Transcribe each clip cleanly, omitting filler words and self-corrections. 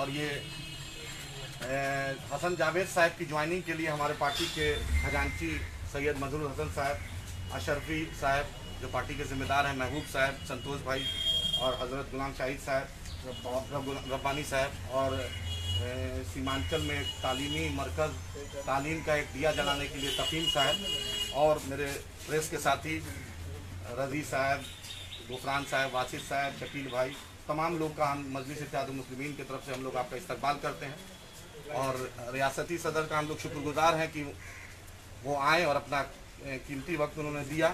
और ये हसन जावेद साहब की ज्वाइनिंग के लिए हमारे पार्टी के खजांची सैयद मजरूर हसन साहब, अशरफी साहब जो पार्टी के जिम्मेदार हैं, महबूब साहब, संतोष भाई और हज़रत गुलाम शाहिद साहब, रब्बानी साहब और सीमांचल में तालीमी मरकज़ तालीम का एक दिया जलाने के लिए तफीम साहब और मेरे प्रेस के साथी रज़ी साहब, गुफरान साहब, वासिद साहब, शकील भाई, तमाम लोग का हम मजलिस इत्तेहादुल मुस्लिमीन की तरफ से हम लोग आपका इस्तकबाल करते हैं। और रियासती सदर का हम लोग शुक्रगुजार हैं कि वो आए और अपना कीमती वक्त उन्होंने दिया।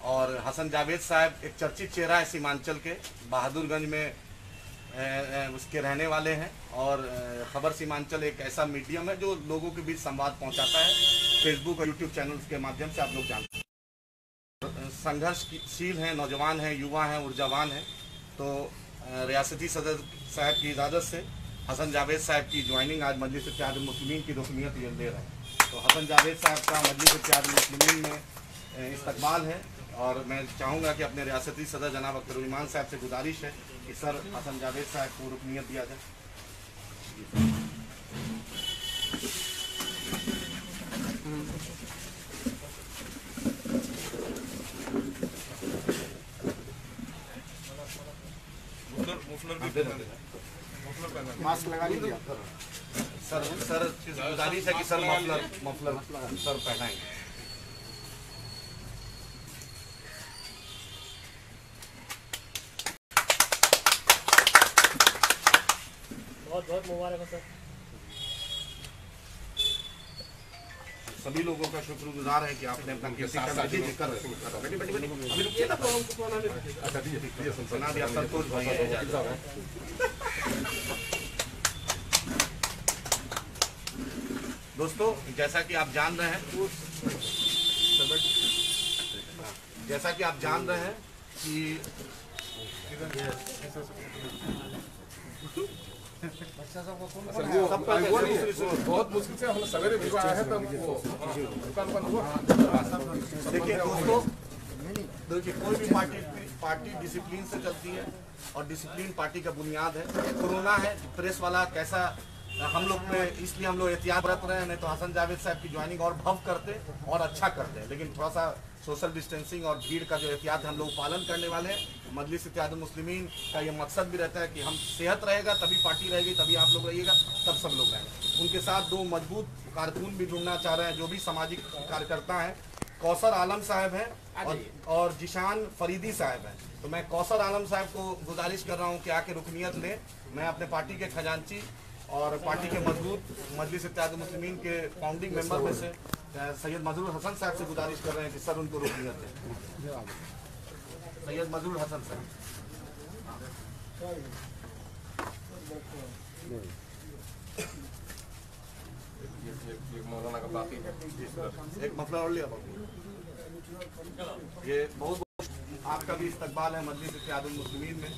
और हसन जावेद साहब एक चर्चित चेहरा है सीमांचल के, बहादुरगंज में उसके रहने वाले हैं और ख़बर सीमांचल एक ऐसा मीडियम है जो लोगों के बीच संवाद पहुंचाता है, फेसबुक और यूट्यूब चैनल्स के माध्यम से आप लोग जानते हैं। संघर्षशील हैं, नौजवान हैं, युवा हैं, ऊर्जावान हैं। तो रियासती सदर साहब की इजाज़त से हसन जावेद साहब की ज्वाइनिंग आज मजलिस इत्तेहादुल मुस्लिमीन की रुकनियत ये ले रहे हैं। तो हसन जावेद साहब का मजलिस इत्तेहादुल मुस्लिमीन में इस्तकबाल है और मैं चाहूँगा कि अपने रियासती सदर जनाब अख्तर ईमान साहब से गुजारिश है कि सर हसन जावेद साहब को रुकनियत दिया जाए। मास्क लगा लीजिए सर गुजारिश है कि सर मफलर सर पहनाएंगे। बहुत बहुत मुबारक हो सर। सभी लोगों का शुक्रगुजार है कि आपने अपना संतोष भाई दोस्तों, जैसा कि आप जान रहे हैं कि बहुत मुश्किल से हम सवेरे भिजवा आए हैं तब दुकान बंद हुआ। देखिए दोस्तों, कोई भी पार्टी डिसिप्लिन से चलती है और डिसिप्लिन पार्टी का बुनियाद है। कोरोना है, प्रेस वाला कैसा हम लोग पे, इसलिए हम लोग एहतियात बरत रहे हैं, नहीं तो हसन जावेद साहब की ज्वाइनिंग और भव्य करते और अच्छा करते हैं। लेकिन थोड़ा सा सोशल डिस्टेंसिंग और भीड़ का जो एहतियात हम लोग पालन करने वाले हैं। मजलिस इत्तेहादुल मुस्लिमीन का ये मकसद भी रहता है कि हम सेहत रहेगा तभी पार्टी रहेगी, तभी आप लोग रहिएगा, तब सब लोग रहेंगे। उनके साथ दो मजबूत कारकुन भी ढूंढना चाह रहे हैं जो भी सामाजिक कार्यकर्ता हैं। कौसर आलम साहब हैं और जिशान फरीदी साहब हैं। तो मैं कौसर आलम साहब को गुजारिश कर रहा हूँ कि आके रुकनियत लें। मैं अपने पार्टी के खजांची और पार्टी के मजबूत मजलिस इत्तेहादुल मुस्लिमीन के फाउंडिंग मेंबर में से सैयद मजरूर हसन साहब से गुजारिश कर रहे हैं कि सर उनको रुकनियत दें। सैयद मजरूर हसन साहब, मौलाना का बाकी है, एक मफलर और लिया। ये बहुत आपका भी इस्तकबाल है मजलिस इत्तेहादुल मुस्लिमीन में,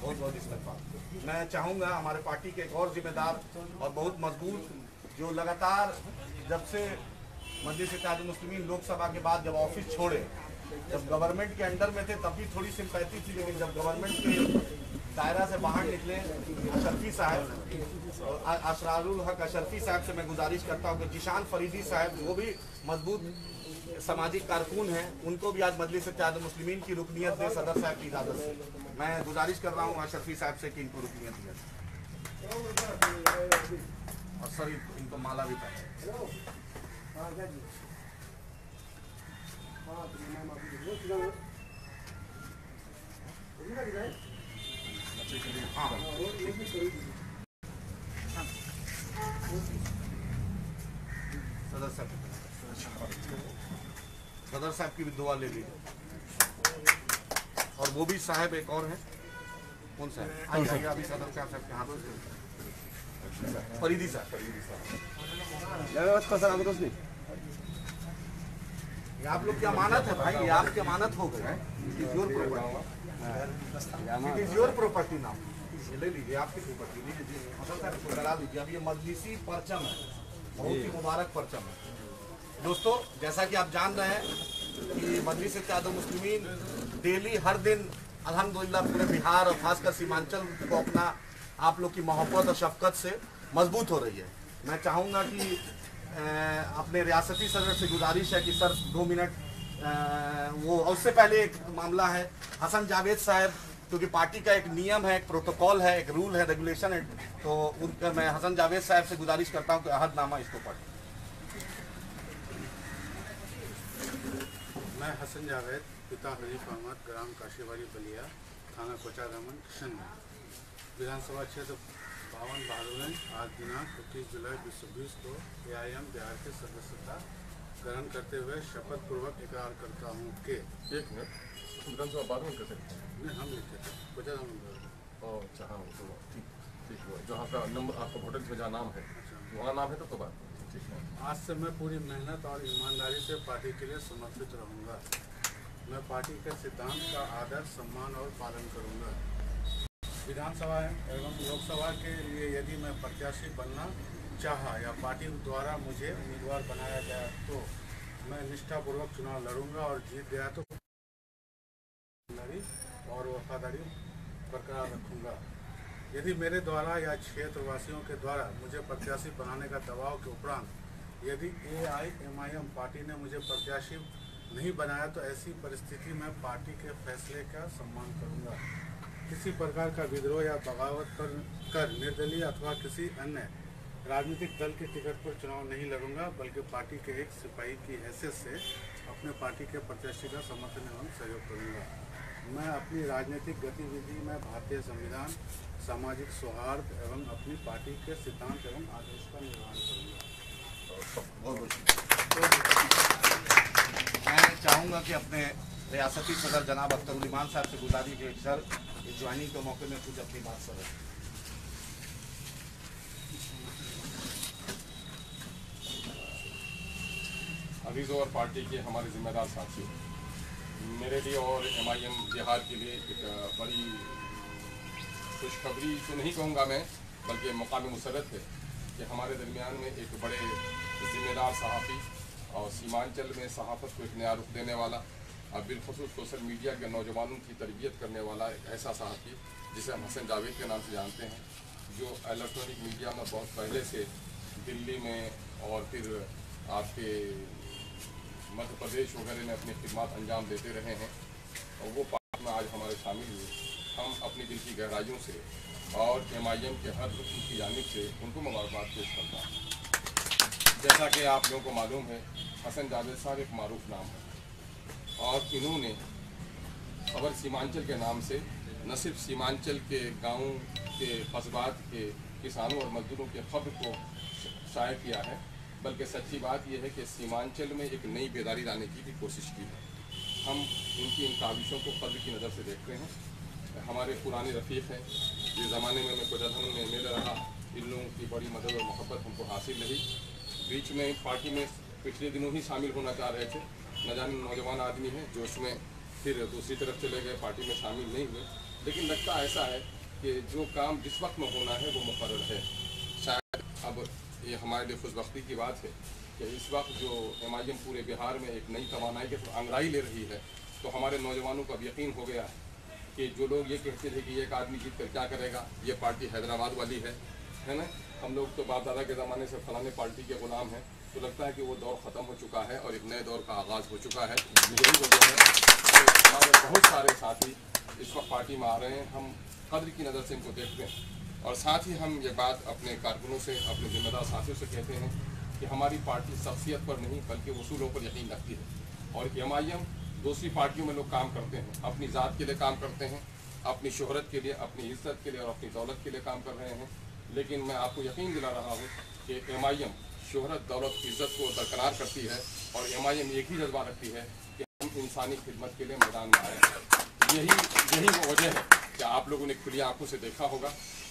बहुत बहुत इस्तकबाल। मैं चाहूँगा हमारे पार्टी के एक और जिम्मेदार और बहुत मजबूत, जो लगातार जब से मजलिस इत्तेहादुल मुस्लिमीन लोकसभा के बाद जब ऑफिस छोड़े, जब गवर्नमेंट के अंडर में थे तब भी थोड़ी सिंपैथी थी, लेकिन जब गवर्नमेंट के दायरा से बाहर निकले, अशरफी साहब, असरारुल हक अशरफी साहब से मैं गुजारिश करता हूँ कि जिशान फरीदी साहब, वो भी मजबूत सामाजिक कारकुन हैं, उनको भी आज मजलिस इत्तेहादुल मुस्लिमीन की रुकनियत दे सदर साहब की इजाज़त से। मैं गुजारिश कर रहा हूँ अशरफी साहब से कि इनको रुकनियत दिया और सर इनको माला भी पहने। सदर साहब की भी दुआ ले लीजिए। और वो भी साहब एक और हैं, कौन सा है? आइए अभी सदर साहब के हाथ से फरीदी साहब। ये आप लोग की अमानत है भाई, ये आपकी अमानत हो गई। It is your property now, ले लीजिए, आपकी प्रॉपर्टी लीजिए। मतलब साहब इसको करा लीजिए। अब ये मजलिसी परचम है, बहुत ही मुबारक परचम है। दोस्तों, जैसा कि आप जान रहे हैं कि मजलिस इत्तेहादुल मुस्लिमीन डेली हर दिन अल्हम्दुलिल्लाह पूरे बिहार और खासकर सीमांचल को अपना आप लोग की मोहब्बत और शफकत से मजबूत हो रही है। मैं चाहूँगा कि अपने रियासती सदर से गुजारिश है कि सर 2 मिनट वो, उससे पहले एक मामला है हसन जावेद साहब, क्योंकि पार्टी का एक नियम है, एक प्रोटोकॉल है, एक रूल है, रेगुलेशन है, तो उनका मैं हसन जावेद साहब से गुजारिश करता हूं कि अहदनामा इसको पढ़ें। मैं हसन जावेद, पिता हनीफ अहमद, ग्राम काशीवाड़ी बलिया, थाना कोचारमन, किशनगंज, विधानसभा क्षेत्र 52 बहादुरगंज, आज दिनांक 25 जुलाई 2020 को AIM बिहार के सदस्यता ग्रहण करते हुए शपथ पूर्वक इकरार करता हूँ कि एक मिनट, विधानसभा बाद में कैसे हम लिखे थे कोचारमन। अच्छा, हाँ, तो ठीक ठीक हुआ। जहाँ का नंबर आपका वोटर में जहाँ नाम है वहाँ नाम है तो बात ठीक है। आज से मैं पूरी मेहनत और ईमानदारी से पार्टी के लिए समर्पित रहूँगा। मैं पार्टी के सिद्धांत का आदर, सम्मान और पालन करूँगा। विधानसभा एवं लोकसभा के लिए यदि मैं प्रत्याशी बनना चाहा या पार्टी द्वारा मुझे उम्मीदवार बनाया गया तो मैं निष्ठापूर्वक चुनाव लड़ूंगा और जीत गया तो और वफादारी बरकरार रखूंगा। यदि मेरे द्वारा या क्षेत्रवासियों के द्वारा मुझे प्रत्याशी बनाने का दबाव के उपरांत यदि AIMIM पार्टी ने मुझे प्रत्याशी नहीं बनाया तो ऐसी परिस्थिति में पार्टी के फैसले का सम्मान करूंगा। किसी प्रकार का विद्रोह या बगावत कर निर्दलीय अथवा किसी अन्य राजनीतिक दल के टिकट पर चुनाव नहीं लड़ूंगा, बल्कि पार्टी के एक सिपाही की हैसियत से अपने पार्टी के प्रत्याशी का समर्थन एवं सहयोग करूंगा। मैं अपनी राजनीतिक गतिविधि में भारतीय संविधान, सामाजिक सौहार्द एवं अपनी पार्टी के सिद्धांत एवं आदेश का निर्वहन करूंगा। मैं चाहूँगा कि अपने रियासती सदर जनाब अख्तरुल ईमान साहब से गुजारिश है सर इस ज्वाइनिंग के मौके में कुछ अपनी बात सर। अजीज़ और पार्टी के हमारे जिम्मेदार साथी, मेरे लिए और MIM बिहार के लिए एक बड़ी खुशखबरी तो नहीं कहूँगा मैं, बल्कि मकाम मुसरत है कि हमारे दरमियान में एक बड़े जिम्मेदार सहाफ़ी और सीमांचल में सहाफ़त को एक नया रुख देने वाला, अब बिलखसूस सोशल मीडिया के नौजवानों की तरबियत करने वाला एक ऐसा सहाफ़ी जिसे हम हसन जावेद के नाम से जानते हैं, जो इलेक्ट्रॉनिक मीडिया में बहुत पहले से दिल्ली में और फिर आपके मध्य प्रदेश वगैरह में अपनी खिदमत अंजाम देते रहे हैं और वो पार्टी में आज हमारे शामिल हुए। हम अपनी दिल की गहराइयों से और MIM के हर रुकन की जानिब से उनको मुबारकबाद पेश करता हूँ। जैसा कि आप लोगों को मालूम है, हसन जावेद साहब एक मारूफ नाम है और इन्होंने खबर सीमांचल के नाम से न सिर्फ सीमांचल के गाँव के कस्बात के किसानों और मजदूरों के खबर को शाये किया है, बल्कि सच्ची बात यह है कि सीमांचल में एक नई बेदारी लाने की भी कोशिश की है। हम उनकी इन काविशों को कद्र की नज़र से देखते हैं। हमारे पुराने रफ़ीक हैं, जिस ज़माने में मैं कोचारमन में मिल रहा, इन लोगों की बड़ी मदद और मोहब्बत हमको हासिल रही। बीच में पार्टी में पिछले दिनों ही शामिल होना चाह रहे थे, न जाने नौजवान आदमी हैं जोश में फिर दूसरी तरफ चले गए, पार्टी में शामिल नहीं हुए। लेकिन लगता ऐसा है कि जो काम जिस वक्त में होना है वो मुकर्रर है। शायद अब ये हमारे लिए खुशबख्ती की बात है कि इस वक्त जो MIM पूरे बिहार में एक नई तवानाई के अंगड़ाई ले रही है, तो हमारे नौजवानों को अब यकीन हो गया है कि जो लोग ये कहते थे कि एक आदमी जीत कर क्या करेगा, ये पार्टी हैदराबाद वाली है ना। हम लोग तो बाप दादा के ज़माने से फलाने पार्टी के गुलाम हैं, तो लगता है कि वो दौर ख़त्म हो चुका है और एक नए दौर का आगाज़ हो चुका है। यही वजह है कि हमारे बहुत सारे साथी इस वक्त पार्टी में आ रहे हैं। हम कद्र की नज़र से इनको देखते हैं और साथ ही हम ये बात अपने कारकुनों से, अपने जिम्मेदार साथियों से कहते हैं कि हमारी पार्टी शख्सियत पर नहीं बल्कि उसूलों पर यकीन रखती है। और MIM दूसरी पार्टियों में लोग काम करते हैं, अपनी ज़ात के लिए काम करते हैं, अपनी शोहरत के लिए, अपनी इज्जत के लिए और अपनी दौलत के लिए काम कर रहे हैं। लेकिन मैं आपको यकीन दिला रहा हूँ कि MIM शोहरत, दौलत, इज्जत को बरकरार करती है और MIM एक ही जज्बा रखती है कि हम इंसानी खिदमत के लिए मैदान में आए हैं। यही वो वजह है कि आप लोगों ने खुली आंखों से देखा होगा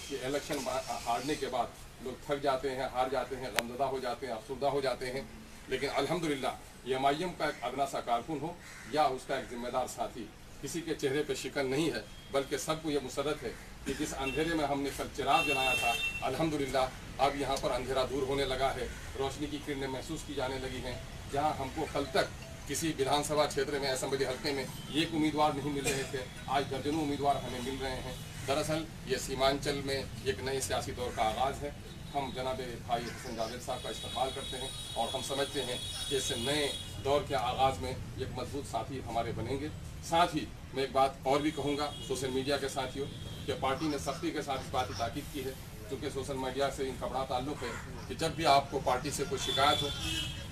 कि इलेक्शन हारने के बाद लोग थक जाते हैं, हार जाते हैं, गमज़दा हो जाते हैं, अफसरदा हो जाते हैं। लेकिन अल्हम्दुलिल्लाह MIM का एक अदना सा कारकुन हो या उसका एक जिम्मेदार साथी, किसी के चेहरे पे शिकन नहीं है, बल्कि सबको ये मुसरत है कि जिस अंधेरे में हमने कल चिराग जलाया था, अल्हम्दुलिल्लाह अब यहाँ पर अंधेरा दूर होने लगा है, रोशनी की किरणें महसूस की जाने लगी हैं। जहाँ हमको कल तक किसी विधानसभा क्षेत्र में, असेंबली हल्के में एक उम्मीदवार नहीं मिल रहे थे, आज दर्जनों उम्मीदवार हमें मिल रहे हैं। दरअसल ये सीमांचल में एक नए सियासी दौर का आगाज़ है। हम जनाब भाई हसन जावेद साहब का इस्तेमाल करते हैं और हम समझते हैं कि इस नए दौर के आगाज़ में एक मजबूत साथी हमारे बनेंगे। साथ ही मैं एक बात और भी कहूँगा सोशल मीडिया के साथियों कि पार्टी ने सख्ती के साथ इस बात की ताकीद की है, क्योंकि सोशल मीडिया से इनका बड़ा ताल्लुक़ है कि जब भी आपको पार्टी से कोई शिकायत हो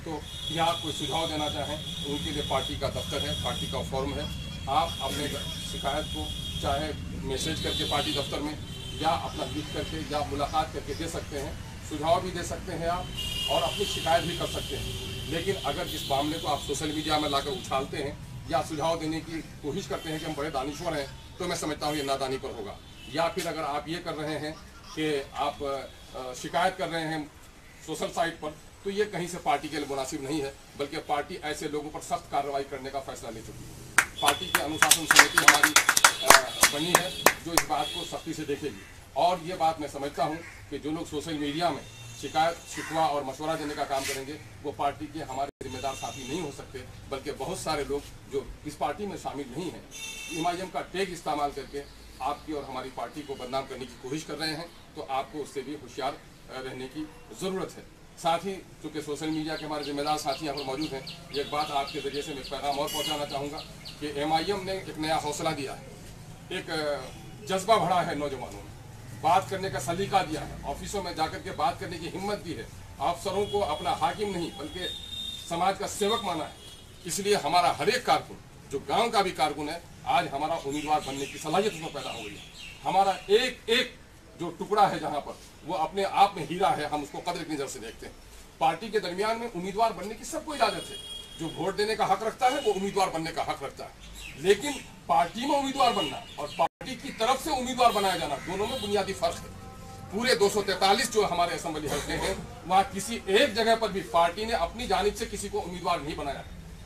तो या कोई सुझाव देना चाहें तो उनके लिए पार्टी का दफ्तर है, पार्टी का फॉर्म है। आप अपने शिकायत को चाहे मैसेज करके पार्टी दफ्तर में या अपना लिख करके या मुलाकात करके दे सकते हैं, सुझाव भी दे सकते हैं आप और अपनी शिकायत भी कर सकते हैं। लेकिन अगर इस मामले को आप सोशल मीडिया में लाकर उछालते हैं या सुझाव देने की कोशिश करते हैं कि हम बड़े दानिश्वर हैं, तो मैं समझता हूँ ये नादानी पर होगा। या फिर अगर आप ये कर रहे हैं कि आप शिकायत कर रहे हैं सोशल साइट पर, तो ये कहीं से पार्टी के लिए मुनासिब नहीं है, बल्कि पार्टी ऐसे लोगों पर सख्त कार्रवाई करने का फैसला ले चुकी है। पार्टी की अनुशासन समिति हमारी बनी है जो इस बात को सख्ती से देखेगी। और ये बात मैं समझता हूँ कि जो लोग सोशल मीडिया में शिकायत, शिकवा और मशवरा देने का काम करेंगे वो पार्टी के हमारे जिम्मेदार साथी नहीं हो सकते, बल्कि बहुत सारे लोग जो इस पार्टी में शामिल नहीं हैं एमआईएम का टैग इस्तेमाल करके आपकी और हमारी पार्टी को बदनाम करने की कोशिश कर रहे हैं, तो आपको उससे भी होशियार रहने की ज़रूरत है। साथ ही चूँकि सोशल मीडिया के हमारे जिम्मेदार साथी यहाँ पर मौजूद हैं, एक बात आपके ज़रिए से मैं पैगाम और पहुँचाना चाहूँगा कि एमआईएम ने एक नया हौसला दिया है, एक जज्बा बढ़ा है नौजवानों में, बात करने का सलीका दिया है, ऑफिसों में जाकर के बात करने की हिम्मत दी है, अफसरों को अपना हाकिम नहीं बल्कि समाज का सेवक माना है। इसलिए हमारा हर एक कारकुन जो गांव का भी कारकुन है आज हमारा उम्मीदवार बनने की सलाहियत उसमें पैदा हो गई है। हमारा एक एक जो टुकड़ा है जहां पर वो अपने आप में हीरा है, हम उसको कदर की नजर से देखते हैं। पार्टी के दरमियान में उम्मीदवार बनने की सबको इजाजत है, जो वोट देने का हक रखता है वो उम्मीदवार बनने का हक रखता है, लेकिन पार्टी में उम्मीदवार बनना और पार्टी की तरफ से उम्मीदवार बनाया जाना दोनों में बुनियादी फर्क है। पूरे 243 जो हमारे असेंबली हल्के हैं वहाँ किसी एक जगह पर भी पार्टी ने अपनी जानिब से किसी को उम्मीदवार नहीं बनाया।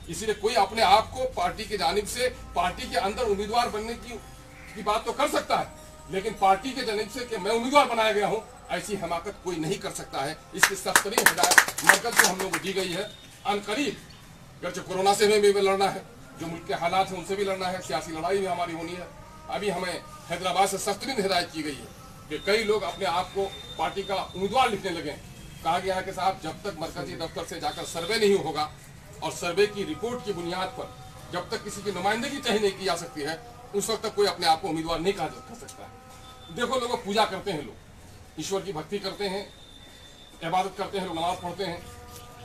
इसीलिए कोई अपने आप को पार्टी की जानिब से पार्टी के अंदर उम्मीदवार बनने की बात तो कर सकता है, लेकिन पार्टी के जानिब से कि मैं उम्मीदवार बनाया गया हूँ ऐसी हमाकत कोई नहीं कर सकता है। इसकी सख्त तरीन हिदायत मरकज को हम लोगों को दी गई है। अनकरीब गर्चे कोरोना से हमें भी लड़ना है, जो मुल्क के हालात हैं उनसे भी लड़ना है, सियासी लड़ाई भी हमारी होनी है। अभी हमें हैदराबाद से सख्त तरीन हिदायत की गई है कि कई लोग अपने आप को पार्टी का उम्मीदवार लिखने लगे। कहा गया है कि साहब जब तक मरकजी दफ्तर से जाकर सर्वे नहीं होगा और सर्वे की रिपोर्ट की बुनियाद पर जब तक किसी की नुमाइंदगी तय नहीं की जा सकती है उस वक्त तक कोई अपने आप को उम्मीदवार नहीं कर सकता है। देखो लोग पूजा करते हैं, लोग ईश्वर की भक्ति करते हैं, इबादत करते हैं, लोग नमाज पढ़ते हैं,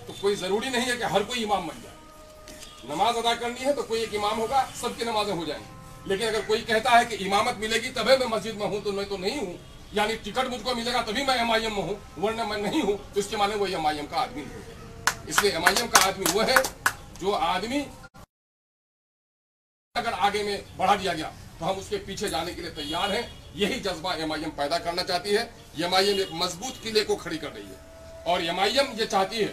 तो कोई ज़रूरी नहीं है कि हर कोई इमाम बन जाए। नमाज अदा करनी है तो कोई एक इमाम होगा, सबकी नमाजें हो जाएंगी। लेकिन अगर कोई कहता है कि इमामत मिलेगी तभी मैं मस्जिद में हूँ तो मैं तो नहीं हूँ, यानी टिकट मुझको मिलेगा तभी मैं एमआईएम में हूँ वरना मैं नहीं हूँ, तो इसके माने वो एमआईएम का आदमी नहीं। इसलिए एमआईएम का आदमी वो है जो आदमी अगर आगे में बढ़ा दिया गया तो हम उसके पीछे जाने के लिए तैयार हैं। यही जज्बा एमआईएम पैदा करना चाहती है। एमआईएम एक मजबूत किले को खड़ी कर रही है और एमआईएम ये चाहती है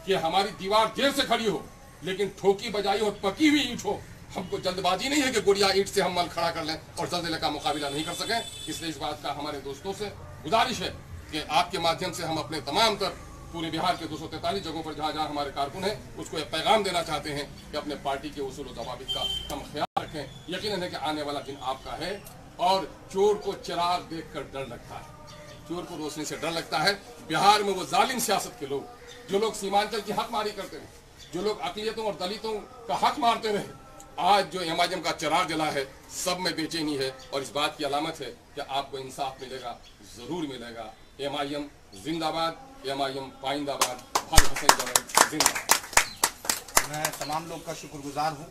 कि हमारी दीवार देर से खड़ी हो लेकिन ठोकी बजाई और पकी हुई ईंट हो। हमको जल्दबाजी नहीं है कि गोलियां ईंट से हम मल खड़ा कर लें और ज़ल्ज़ले का मुकाबला नहीं कर सकें। इसलिए इस बात का हमारे दोस्तों से गुजारिश है कि आपके माध्यम से हम अपने तमाम तर पूरे बिहार के 243 जगहों पर जहाँ जहाँ हमारे कारकुन हैं उसको एक पैगाम देना चाहते हैं कि अपने पार्टी के उसूल और ज़वाबित का हम ख्याल रखें। यकीनन है कि आने वाला दिन आपका है और चोर को चिराग देख कर डर लगता है, चोर को रोशनी से डर लगता है। बिहार में वो जालिम सियासत के लोग, जो लोग सीमांचल की हकमारी करते हैं, जो लोग अक़लियतों और दलितों का हक मारते रहे, आज जो एमआईएम का चिराग जला है सब में बेचैनी है और इस बात की अलामत है कि आपको इंसाफ मिलेगा, ज़रूर मिलेगा। एमआईएम जिंदाबाद, एमआईएम पाइंदाबाद, भाई हसन जावेद जिंदाबाद। मैं तमाम लोग का शुक्रगुजार हूँ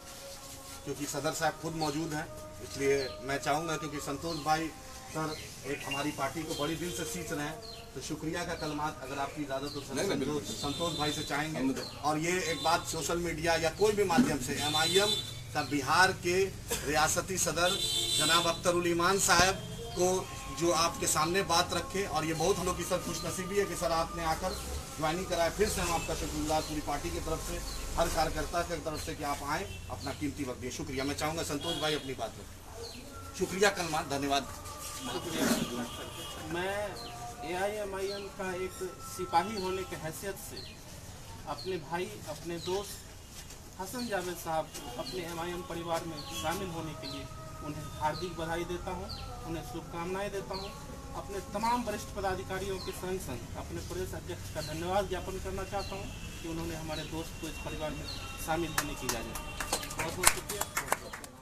क्योंकि सदर साहब खुद मौजूद हैं, इसलिए मैं चाहूँगा क्योंकि संतोष भाई सर एक हमारी पार्टी को बड़ी दिल से सींच रहे हैं, तो शुक्रिया का कलमात अगर आपकी इजाज़त हो संतोष भाई से चाहेंगे। और ये एक बात सोशल मीडिया या कोई भी माध्यम से एमआईएम का बिहार के रियासती सदर जनाब अख्तरुल ईमान साहब को जो आपके सामने बात रखे, और ये बहुत हम लोग की सर खुशनसीबी है कि सर आपने आकर ज्वाइनिंग कराया। फिर से हम आपका शुक्रगुजार पूरी पार्टी की तरफ से, हर कार्यकर्ता की तरफ से कि आप आएँ, अपना कीमती वक्त दिए। शुक्रिया। मैं चाहूँगा संतोष भाई अपनी बात रखें। शुक्रिया कलमात, धन्यवाद। मैं एआईएमआईएम का एक सिपाही होने की हैसियत से अपने भाई, अपने दोस्त हसन जावेद साहब अपने एमआईएम परिवार में शामिल होने के लिए उन्हें हार्दिक बधाई देता हूँ, उन्हें शुभकामनाएं देता हूँ। अपने तमाम वरिष्ठ पदाधिकारियों के संग संग अपने प्रदेश अध्यक्ष का धन्यवाद ज्ञापन करना चाहता हूँ कि उन्होंने हमारे दोस्त को इस परिवार में शामिल होने की इजाज़त दी। बहुत बहुत शुक्रिया।